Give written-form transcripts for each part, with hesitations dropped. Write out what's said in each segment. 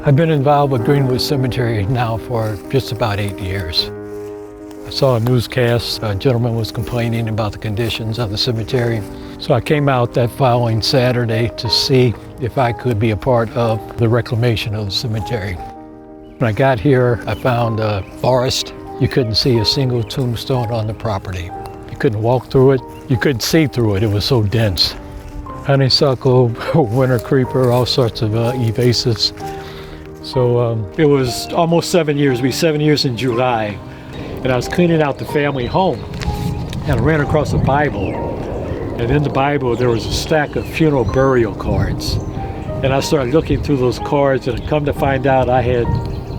I've been involved with Greenwood Cemetery now for just about 8 years. I saw a newscast, a gentleman was complaining about the conditions of the cemetery. So I came out that following Saturday to see if I could be a part of the reclamation of the cemetery. When I got here, I found a forest. You couldn't see a single tombstone on the property. You couldn't walk through it. You couldn't see through it. It was so dense. Honeysuckle, winter creeper, all sorts of evasives. So it was almost 7 years. It'll be 7 years in July. And I was cleaning out the family home and I ran across a Bible. And in the Bible, there was a stack of funeral burial cards. And I started looking through those cards and come to find out I had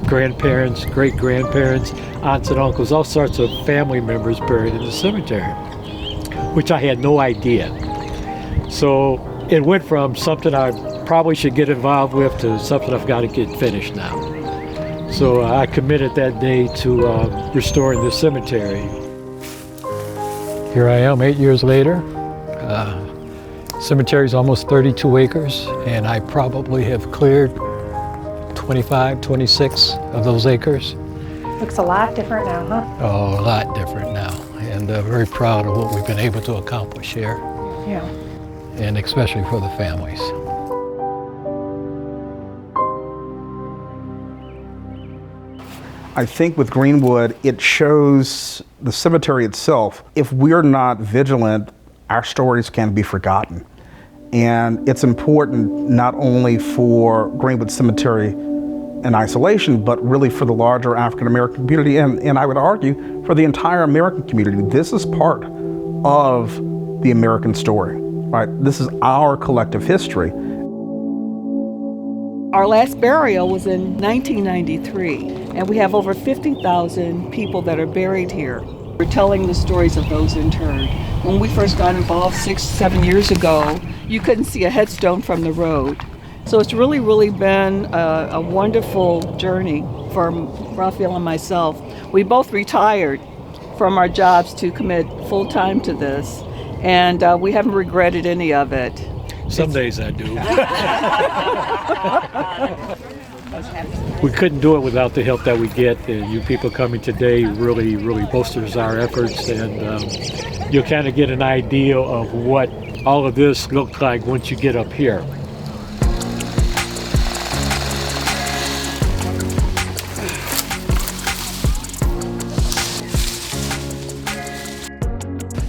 grandparents, great-grandparents, aunts and uncles, all sorts of family members buried in the cemetery, which I had no idea. So it went from something I probably should get involved with to something I've got to get finished now. So I committed that day to restoring the cemetery. Here I am 8 years later. Cemetery's almost 32 acres, and I probably have cleared 25, 26 of those acres. Looks a lot different now, huh? Oh, a lot different now, and very proud of what we've been able to accomplish here. Yeah. And especially for the families. I think with Greenwood, it shows the cemetery itself. If we're not vigilant, our stories can be forgotten. And it's important not only for Greenwood Cemetery in isolation, but really for the larger African American community, and I would argue for the entire American community. This is part of the American story, right? This is our collective history. Our last burial was in 1993, and we have over 50,000 people that are buried here. We're telling the stories of those interred. When we first got involved 6, 7 years ago, you couldn't see a headstone from the road. So it's really been a wonderful journey for Raphael and myself. We both retired from our jobs to commit full-time to this, and we haven't regretted any of it. Some days I do. We couldn't do it without the help that we get. You people coming today really bolsters our efforts, and you'll kind of get an idea of what all of this looked like once you get up here.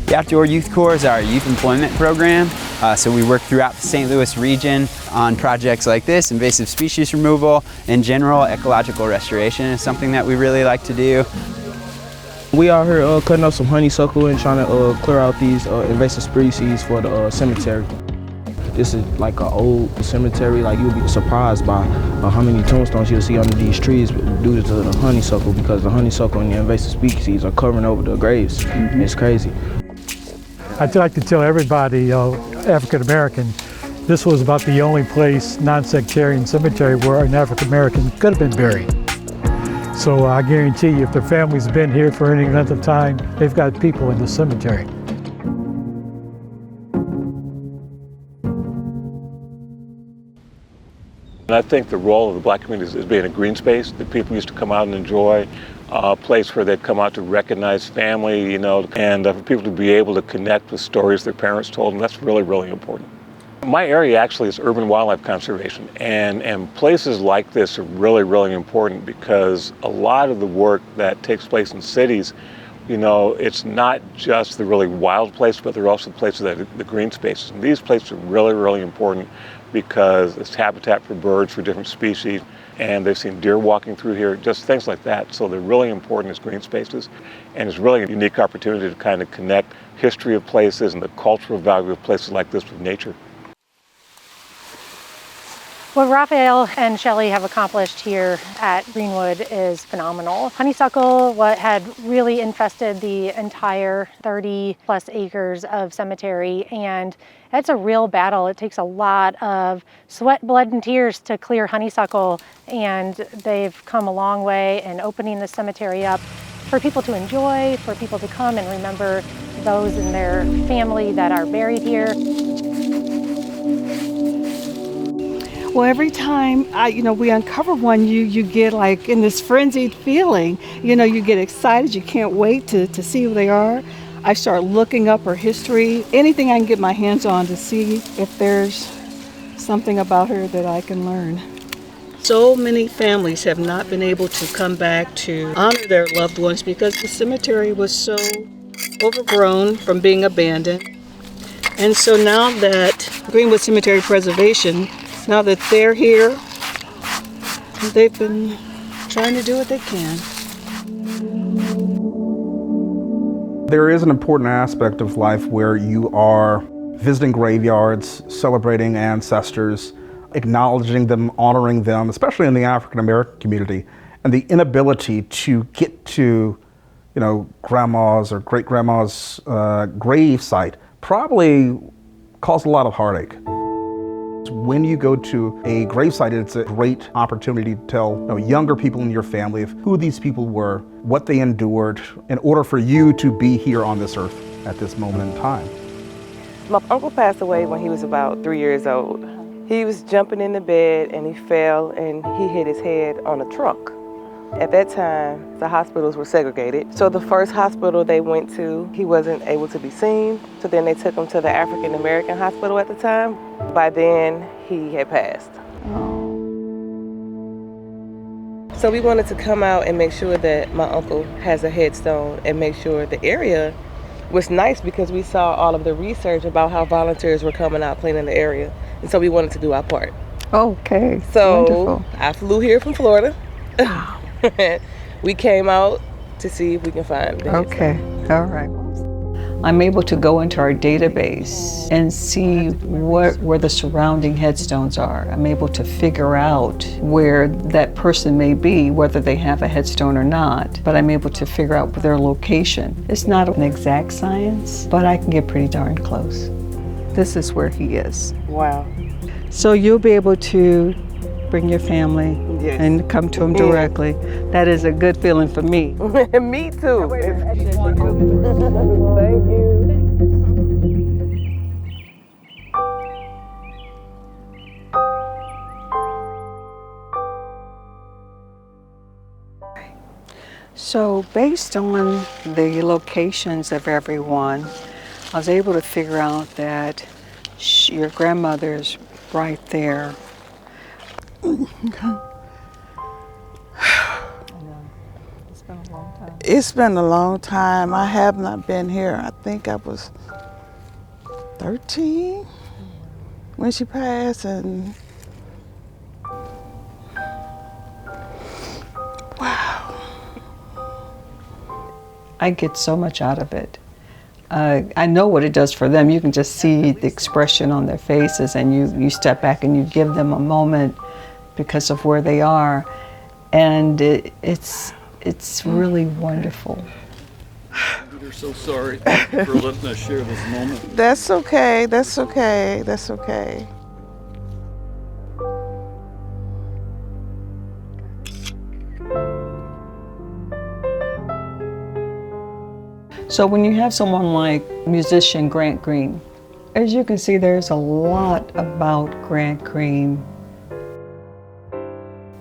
The Outdoor Youth Corps is our youth employment program. So we work throughout the St. Louis region on projects like this, invasive species removal, and general ecological restoration is something that we really like to do. We out here cutting up some honeysuckle and trying to clear out these invasive species for the cemetery. This is like an old cemetery. Like, you'll be surprised by how many tombstones you'll see under these trees due to the honeysuckle, because the honeysuckle and the invasive species are covering over the graves. It's crazy. I'd like to tell everybody, African American, this was about the only place, non-sectarian cemetery, where an African American could have been buried. So I guarantee you, if the family's been here for any length of time, they've got people in the cemetery. And I think the role of the Black community is being a green space that people used to come out and enjoy, a place where they'd come out to recognize family, you know, and for people to be able to connect with stories their parents told them. That's really important. My area actually is urban wildlife conservation, and places like this are really important, because a lot of the work that takes place in cities, you know, it's not just the really wild places, but there are also places that are the green spaces. And these places are really important, because it's habitat for birds, for different species, and they've seen deer walking through here, just things like that. So they're really important as green spaces, and it's really a unique opportunity to kind of connect history of places and the cultural value of places like this with nature. What Raphael and Shelley have accomplished here at Greenwood is phenomenal. Honeysuckle, what had really infested the entire 30+ acres of cemetery, and it's a real battle. It takes a lot of sweat, blood, and tears to clear honeysuckle, and they've come a long way in opening the cemetery up for people to enjoy, for people to come and remember those in their family that are buried here. Well, every time we uncover one, you get like in this frenzied feeling. You get excited. You can't wait to see who they are. I start looking up her history, anything I can get my hands on to see if there's something about her that I can learn. So many families have not been able to come back to honor their loved ones because the cemetery was so overgrown from being abandoned. And so now that Greenwood Cemetery Preservation, now that they're here, they've been trying to do what they can. There is an important aspect of life where you are visiting graveyards, celebrating ancestors, acknowledging them, honoring them, especially in the African American community, and the inability to get to, grandma's or great grandma's grave site probably caused a lot of heartache. When you go to a gravesite, it's a great opportunity to tell younger people in your family of who these people were, what they endured, in order for you to be here on this earth at this moment in time. My uncle passed away when he was about 3 years old. He was jumping in the bed and he fell and he hit his head on a trunk. At that time, the hospitals were segregated. So the first hospital they went to, he wasn't able to be seen. So then they took him to the African American hospital at the time. By then, he had passed. So we wanted to come out and make sure that my uncle has a headstone and make sure the area was nice because we saw all of the research about how volunteers were coming out cleaning the area. And so we wanted to do our part. Okay, so wonderful. I flew here from Florida. We came out to see if we can find the headstone. All right. I'm able to go into our database and see where the surrounding headstones are. I'm able to figure out where that person may be, whether they have a headstone or not, but I'm able to figure out their location. It's not an exact science, but I can get pretty darn close. This is where he is. Wow. So you'll be able to bring your family and come to him directly. That is a good feeling for me. Me too. Thank you. So based on the locations of everyone, I was able to figure out that your grandmother's right there. It's been a long time. I have not been here. I think I was 13 when she passed, and wow. I get so much out of it. I know what it does for them. You can just see the expression on their faces, and you step back and you give them a moment because of where they are, and it's really wonderful. We're so sorry for letting us share this moment. That's okay, that's okay, that's okay. So when you have someone like musician Grant Green, as you can see, there's a lot about Grant Green.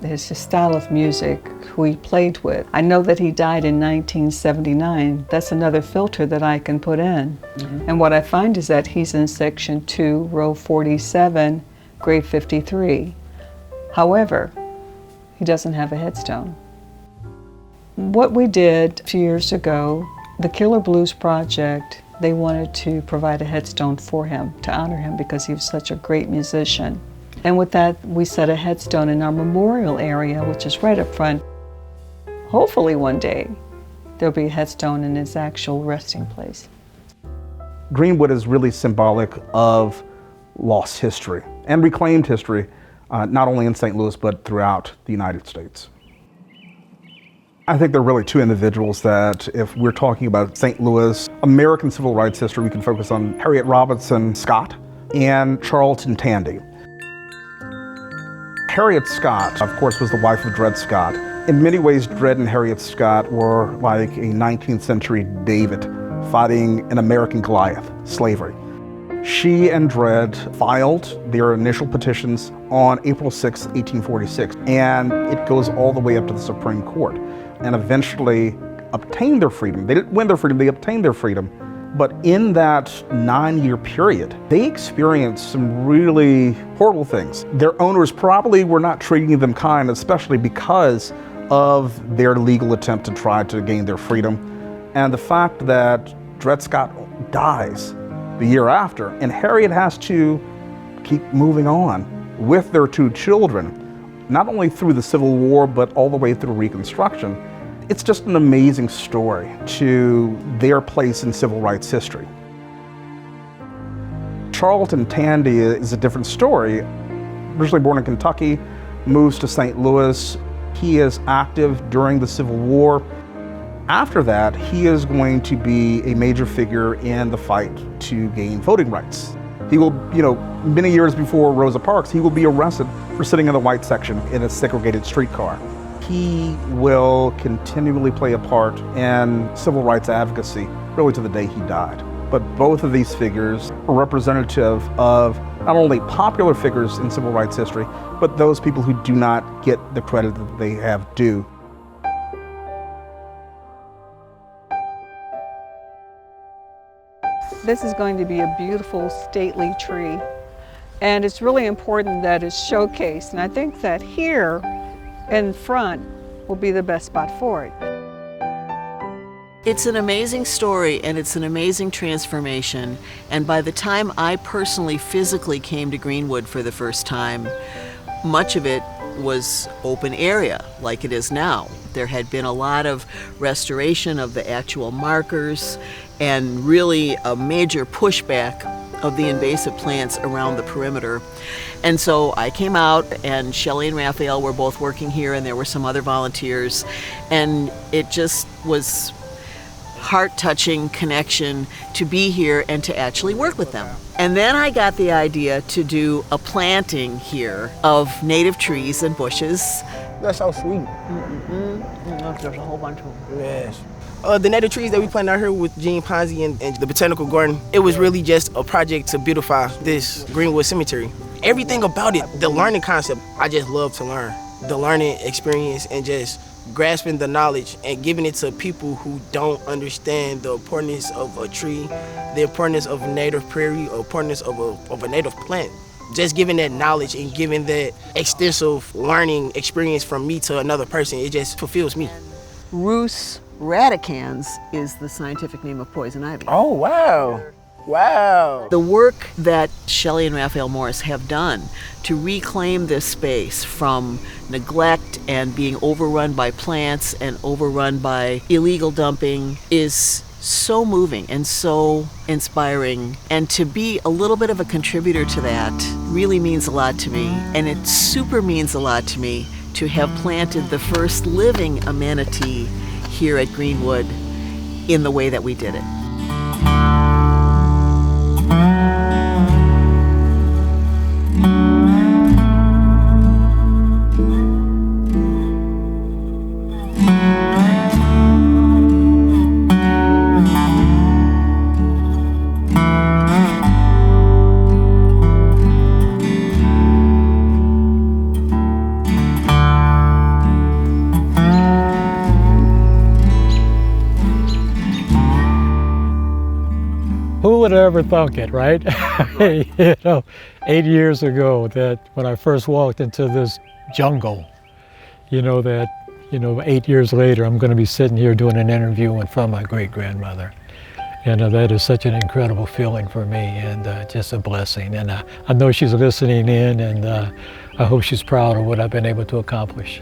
His style of music, who he played with. I know that he died in 1979. That's another filter that I can put in. And what I find is that he's in section 2, row 47, grave 53. However, he doesn't have a headstone. What we did a few years ago, the Killer Blues Project, they wanted to provide a headstone for him, to honor him because he was such a great musician. And with that, we set a headstone in our memorial area, which is right up front. Hopefully one day, there'll be a headstone in his actual resting place. Greenwood is really symbolic of lost history and reclaimed history, not only in St. Louis, but throughout the United States. I think there are really two individuals that, if we're talking about St. Louis American civil rights history, we can focus on Harriet Robinson Scott and Charlton Tandy. Harriet Scott, of course, was the wife of Dred Scott. In many ways, Dred and Harriet Scott were like a 19th century David fighting an American Goliath, slavery. She and Dred filed their initial petitions on April 6, 1846, and it goes all the way up to the Supreme Court, and eventually obtained their freedom. They didn't win their freedom, they obtained their freedom. But in that 9-year period, they experienced some really horrible things. Their owners probably were not treating them kind, especially because of their legal attempt to try to gain their freedom. And the fact that Dred Scott dies the year after, and Harriet has to keep moving on with their 2 children, not only through the Civil War, but all the way through Reconstruction. It's just an amazing story to their place in civil rights history. Charlton Tandy is a different story. Originally born in Kentucky, moves to St. Louis. He is active during the Civil War. After that, he is going to be a major figure in the fight to gain voting rights. He will, many years before Rosa Parks, he will be arrested for sitting in the white section in a segregated streetcar. He will continually play a part in civil rights advocacy, really to the day he died. But both of these figures are representative of not only popular figures in civil rights history, but those people who do not get the credit that they have due. This is going to be a beautiful, stately tree. And it's really important that it's showcased. And I think that here in front will be the best spot for it. It's an amazing story and it's an amazing transformation. And by the time I personally physically came to Greenwood for the first time, much of it was open area like it is now. There had been a lot of restoration of the actual markers and really a major pushback of the invasive plants around the perimeter. And so I came out, and Shelley and Raphael were both working here, and there were some other volunteers, and it just was heart-touching connection to be here and to actually work with them. And then I got the idea to do a planting here of native trees and bushes. That's so sweet. There's a whole bunch of them. Yes. The native trees that we planted out here with Gene Ponzi and the Botanical Garden, it was really just a project to beautify this Greenwood Cemetery. Everything about it, the learning concept, I just love to learn. The learning experience and just grasping the knowledge and giving it to people who don't understand the importance of a tree, the importance of native prairie, or importance of a native plant. Just giving that knowledge and giving that extensive learning experience from me to another person, it just fulfills me. Rhus radicans is the scientific name of poison ivy. Oh, wow. Wow. The work that Shelley and Raphael Morris have done to reclaim this space from neglect and being overrun by plants and overrun by illegal dumping is so moving and so inspiring. And to be a little bit of a contributor to that really means a lot to me. And it super means a lot to me to have planted the first living amenity here at Greenwood in the way that we did it. Who would have ever thunk it, right? 8 years ago, that when I first walked into this jungle, 8 years later, I'm going to be sitting here doing an interview in front of my great-grandmother. And that is such an incredible feeling for me, and just a blessing. And I know she's listening in, and I hope she's proud of what I've been able to accomplish.